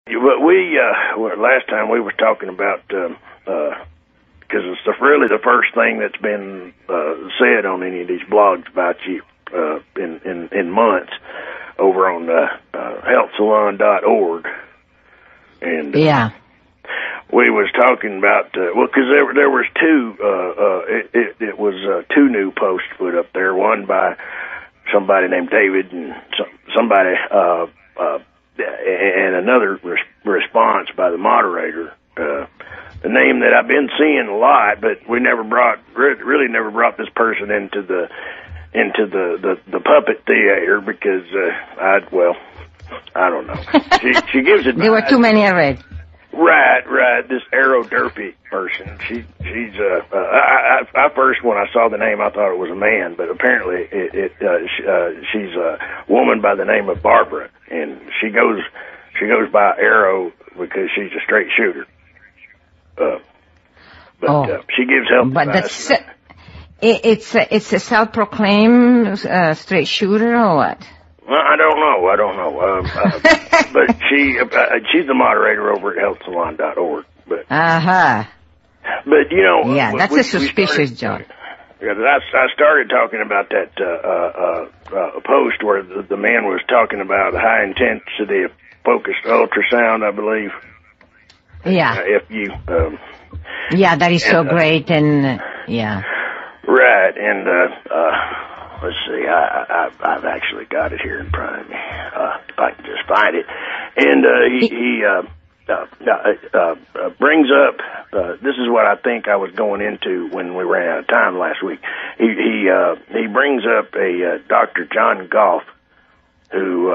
But last time we were talking about, because it's really the first thing that's been said on any of these blogs about you in months over on healthsalon.org. And yeah. We was talking about, because there was it was two new posts put up there, one by somebody named David and somebody, and another response by the moderator, the name that I've been seeing a lot, but we never brought this person into the puppet theater because I don't know. She gives it. There were too many already. Right. This Arrow Durfee person. She's I first, when I saw the name, I thought it was a man, but apparently she's a woman by the name of Barbara, and she goes by Arrow because she's a straight shooter. She gives health advice. It's a self-proclaimed straight shooter or what? Well, I don't know. But she's the moderator over at healthsalon.org. But But yeah, that's a suspicious job. Yeah, I started talking about that post where the man was talking about high intensity focused ultrasound, I believe. Yeah. Yeah, that is so great, and yeah. Right, and let's see, I've actually got it here in front of me, if I can just find it. And he brings up, this is what I think I was going into when we ran out of time last week. He brings up a Dr. John Goff, who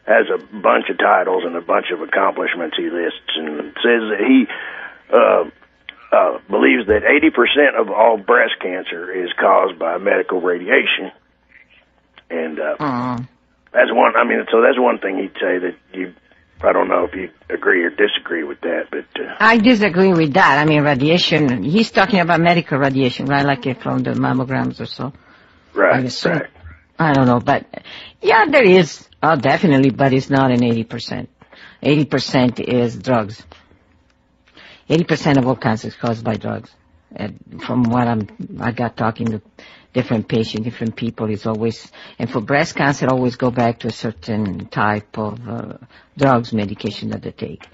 has a bunch of titles and a bunch of accomplishments he lists, and says that he believes that 80% of all breast cancer is caused by medical radiation. And that's one, so that's one thing he'd say that I don't know if you agree or disagree with that, but I disagree with that. Radiation, he's talking about medical radiation, right? Like from the mammograms or so. Right, right. I don't know, but yeah, there is, definitely, but it's not an 80%. 80% is drugs. 80% of all cancer is caused by drugs. And from what I got talking to different patients, different people, it's always, and for breast cancer, always go back to a certain type of drugs, medication that they take.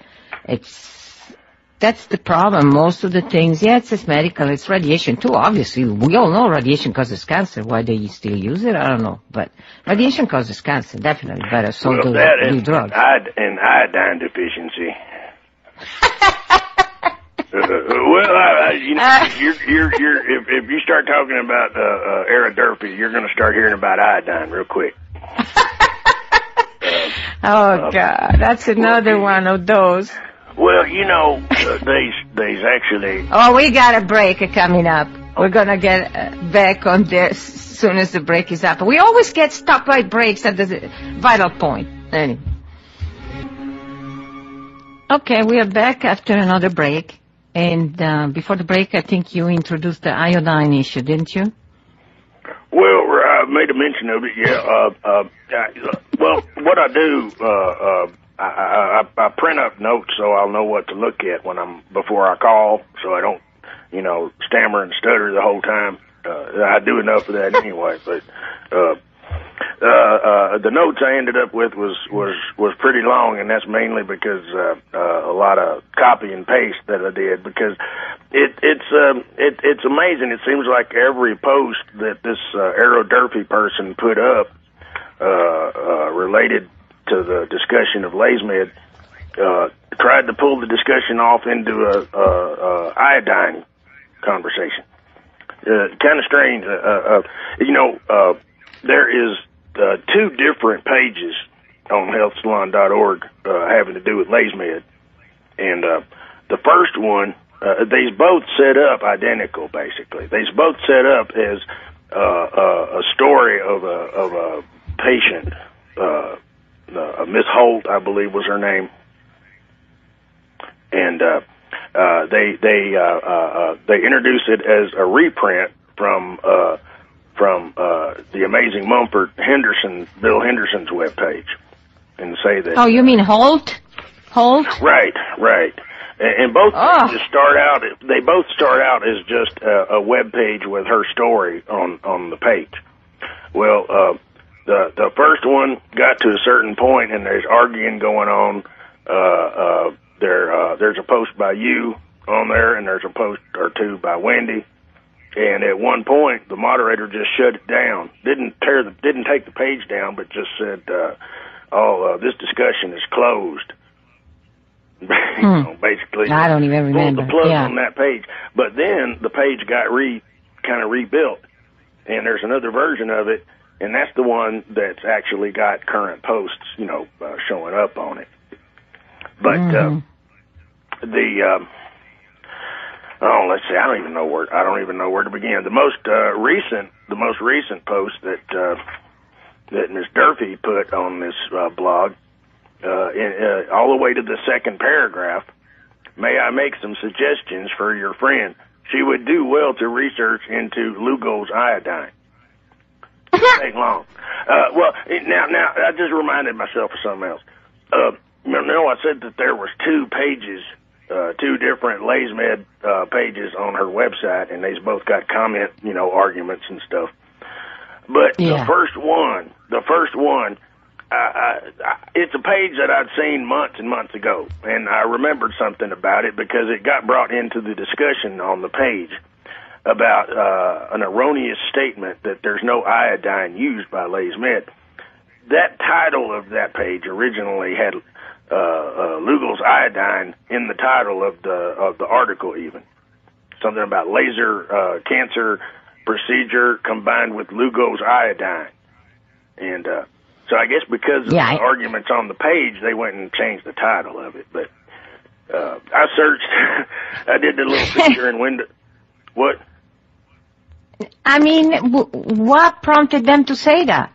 That's the problem. Most of the things, it's just medical, it's radiation too, obviously. We all know radiation causes cancer. Why they still use it, I don't know. But radiation causes cancer, definitely. Better so do drugs. And iodine deficiency. If you start talking about Arrow Durfee, you're going to start hearing about iodine real quick. God, that's another one of those. Well, they's actually. Oh, we got a break coming up. We're going to get back on there as soon as the break is up. We always get stopped by breaks at the vital point. Anyway. Okay, we are back after another break. And before the break, I think you introduced the iodine issue, didn't you? Well, I made a mention of it, yeah. Well, what I do, I print up notes so I'll know what to look at before I call, so I don't, stammer and stutter the whole time. I do enough of that anyway, but the notes I ended up with was pretty long, and that's mainly because a lot of copy and paste that I did, because it's amazing. It seems like every post that this Arrow Durfee person put up related to the discussion of Lase Med tried to pull the discussion off into a iodine conversation. Kind of strange. There is two different pages on healthsalon.org having to do with Lase Med. And the first one, they's both set up identical, basically. They's both set up as a story of a patient, Ms Holt, I believe was her name. And they introduced it as a reprint from the amazing Mumford Bill Henderson's webpage, and say that. Oh, you mean Holt? Holt? Right. And both pages start out. They both start out as just a web page with her story on the page. Well, the first one got to a certain point, and there's arguing going on. There's a post by you on there, and there's a post or two by Wendy. And at one point, the moderator just shut it down. Didn't take the page down, but just said, this discussion is closed. Basically, I don't even remember. Pulled the plug on that page. But then the page got kind of rebuilt, and there's another version of it, and that's the one that's actually got current posts, showing up on it. But let's see. I don't even know where to begin. The most recent post that Ms. Durfee put on this blog, all the way to the second paragraph. May I make some suggestions for your friend? She would do well to research into Lugol's iodine. Take long. Now I just reminded myself of something else. I said that there was two pages. Two different Lase Med pages on her website, and they've both got comment, arguments and stuff. But the first one, it's a page that I'd seen months and months ago, and I remembered something about it because it got brought into the discussion on the page about an erroneous statement that there's no iodine used by Lase Med. That title of that page originally had Lugol's iodine in the title of the article, even something about laser cancer procedure combined with Lugol's iodine, and so I guess because of the arguments on the page, they went and changed the title of it. But I searched, I did the little picture in window. What? I mean, what prompted them to say that?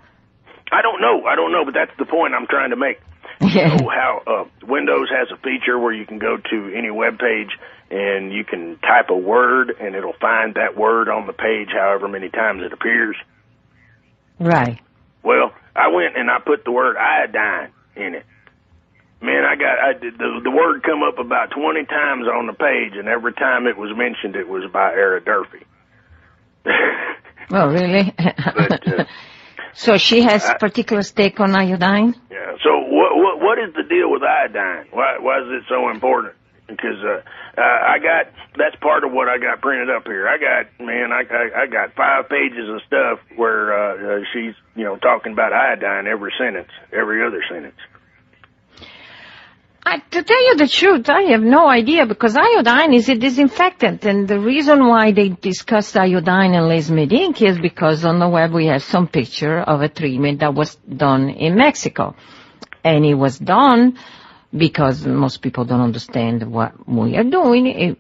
I don't know, but that's the point I'm trying to make. How Windows has a feature where you can go to any web page and you can type a word and it'll find that word on the page however many times it appears. Right. Well, I went and I put the word iodine in it. Man, the word come up about 20 times on the page, and every time it was mentioned, it was by Arrow Durfee. Oh, really? But, so she has particular stake on iodine? Yeah. So what is the deal with iodine? Why is it so important? Because that's part of what I got printed up here. I got 5 pages of stuff where she's talking about iodine every other sentence. To tell you the truth, I have no idea, because iodine is a disinfectant, and the reason why they discussed iodine and Lase Med Inc. is because on the web we have some picture of a treatment that was done in Mexico, and it was done because most people don't understand what we are doing,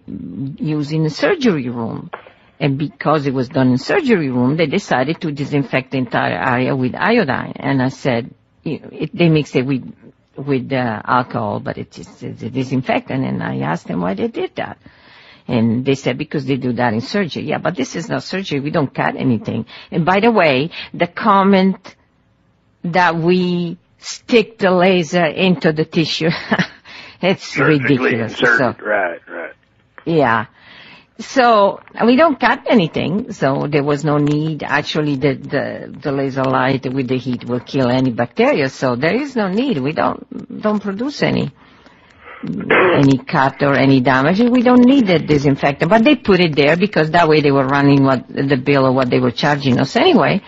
using a surgery room. And because it was done in surgery room, they decided to disinfect the entire area with iodine. And I said, they mix it with alcohol, but it's a disinfectant. And I asked them why they did that. And they said because they do that in surgery. Yeah, but this is not surgery. We don't cut anything. And by the way, the comment that we stick the laser into the tissue, it's ridiculous. So, right. Yeah. So we don't cut anything, so there was no need. Actually, the laser light with the heat will kill any bacteria, so there is no need. We don't produce any cut or any damage. We don't need the disinfectant, but they put it there because that way they were running the bill of what they were charging us anyway.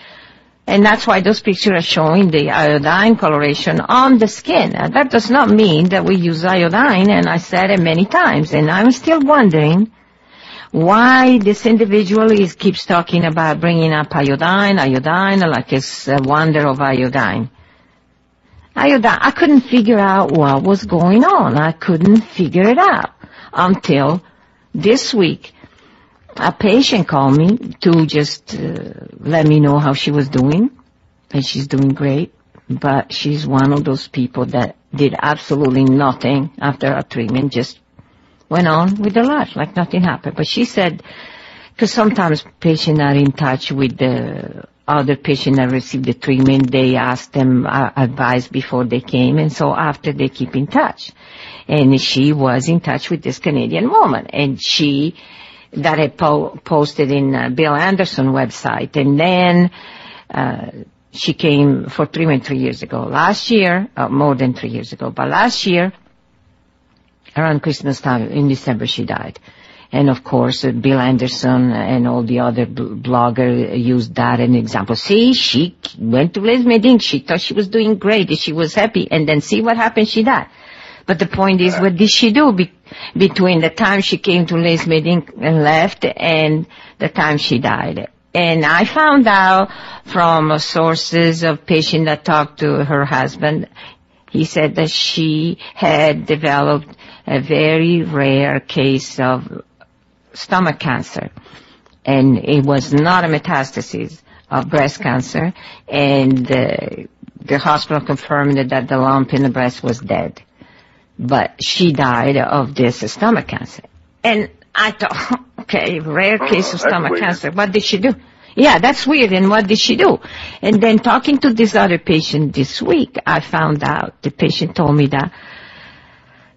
And that's why those pictures are showing the iodine coloration on the skin. Now, that does not mean that we use iodine, and I said it many times, and I'm still wondering why this individual keeps talking about bringing up iodine, like it's a wonder of iodine. I couldn't figure out what was going on. I couldn't figure it out until this week. A patient called me to just let me know how she was doing, and she's doing great, but she's one of those people that did absolutely nothing after a treatment, just went on with their life like nothing happened. But she said, because sometimes patients are in touch with the other patients that received the treatment, they asked them advice before they came, and so after they keep in touch. And she was in touch with this Canadian woman, and she that had posted in Bill Henderson website, and then she came for treatment 3 years ago. Last year, more than 3 years ago, but last year, around Christmas time, in December, she died. And of course, Bill Henderson and all the other bloggers used that as an example. See, she went to Lase Med and she thought she was doing great, she was happy, and then see what happened, she died. But the point is, what did she do between the time she came to Lase Med and left and the time she died? And I found out from sources of patients that talked to her husband, he said that she had developed a very rare case of stomach cancer. And it was not a metastasis of breast cancer. And the hospital confirmed that the lump in the breast was dead. But she died of this stomach cancer. And I thought, okay, rare case of stomach cancer. What did she do? Yeah, that's weird. And what did she do? And then talking to this other patient this week, I found out, the patient told me that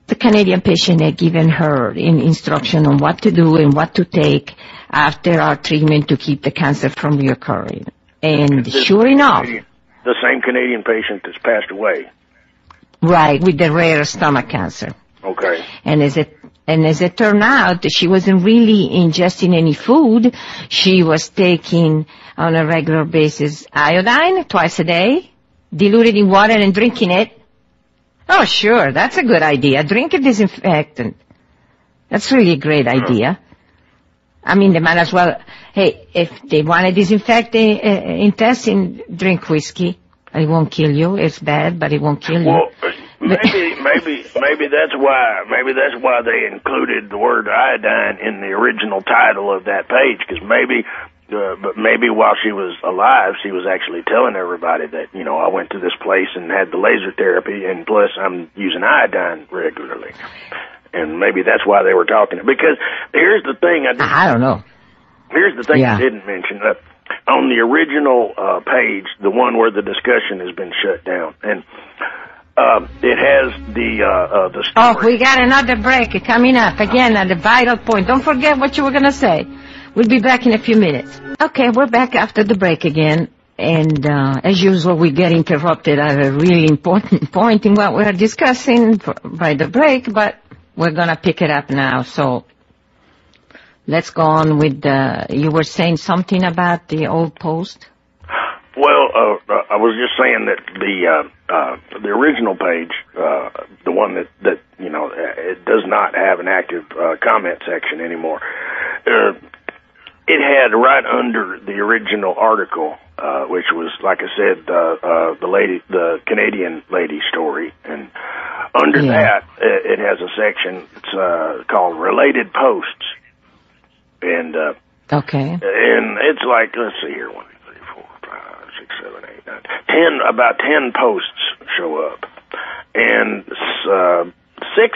the Canadian patient had given her instruction on what to do and what to take after our treatment to keep the cancer from reoccurring. And sure enough, the same Canadian patient that's passed away. Right, with the rare stomach cancer. Okay. And as it turned out, she wasn't really ingesting any food. She was taking on a regular basis iodine twice a day, diluted in water and drinking it. Oh, sure, that's a good idea. Drink a disinfectant. That's really a great idea. I mean, they might as well, hey, if they want to disinfect the intestine, drink whiskey. It won't kill you. It's bad, but it won't kill you. Well, maybe that's why they included the word iodine in the original title of that page, because maybe while she was alive, she was actually telling everybody that, I went to this place and had the laser therapy, and plus I'm using iodine regularly. And maybe that's why they were talking. Because here's the thing. I don't know. Here's the thing I didn't mention. On the original page, the one where the discussion has been shut down, and it has the story. Oh, we got another break coming up again at the vital point. Don't forget what you were going to say. We'll be back in a few minutes. Okay, we're back after the break again, and as usual, we get interrupted at a really important point in what we're discussing by the break, but we're going to pick it up now. So let's go on with you were saying something about the old post? Well, I was just saying that the original page, the one that it does not have an active comment section anymore. It had right under the original article, which was, like I said, the Canadian lady story, and under that it has a section. It's called Related Posts. And okay, and it's like, let's see here, 1, 2, 3, 4, 5, 6, 7, 8, 9, 10. About 10 posts show up, and 6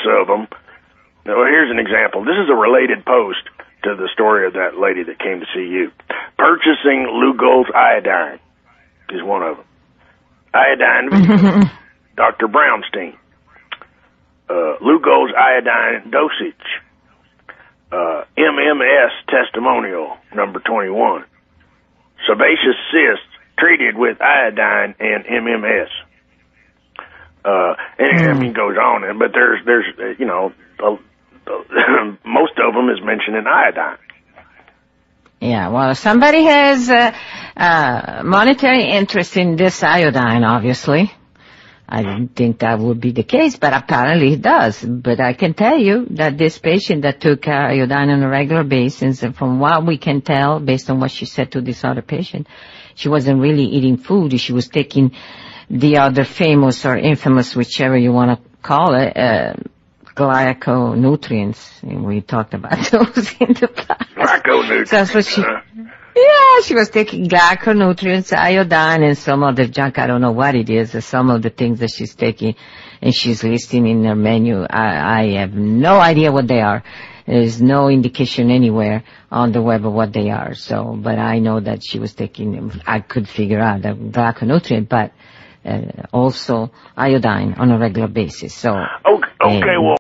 of them. Well, here's an example. This is a related post to the story of that lady that came to see you. Purchasing Lugol's iodine is one of them. Iodine, Dr. Brownstein. Lugol's iodine dosage. MMS testimonial number 21. Sebaceous cyst treated with iodine and MMS. And it goes on, but there's most of them is mentioning iodine. Yeah, well, somebody has monetary interest in this iodine, obviously. I didn't think that would be the case, but apparently it does. But I can tell you that this patient that took iodine on a regular basis, and from what we can tell, based on what she said to this other patient, she wasn't really eating food. She was taking the other famous or infamous, whichever you want to call it, gyconutrients. And we talked about those in the past. Gyconutrients. So that's what yeah, she was taking gyconutrients, iodine, and some other junk. I don't know what it is. Some of the things that she's taking and she's listing in her menu, I have no idea what they are. There's no indication anywhere on the web of what they are. So, but I know that she was taking, I could figure out the gyconutrient, but also iodine on a regular basis. So, okay, well,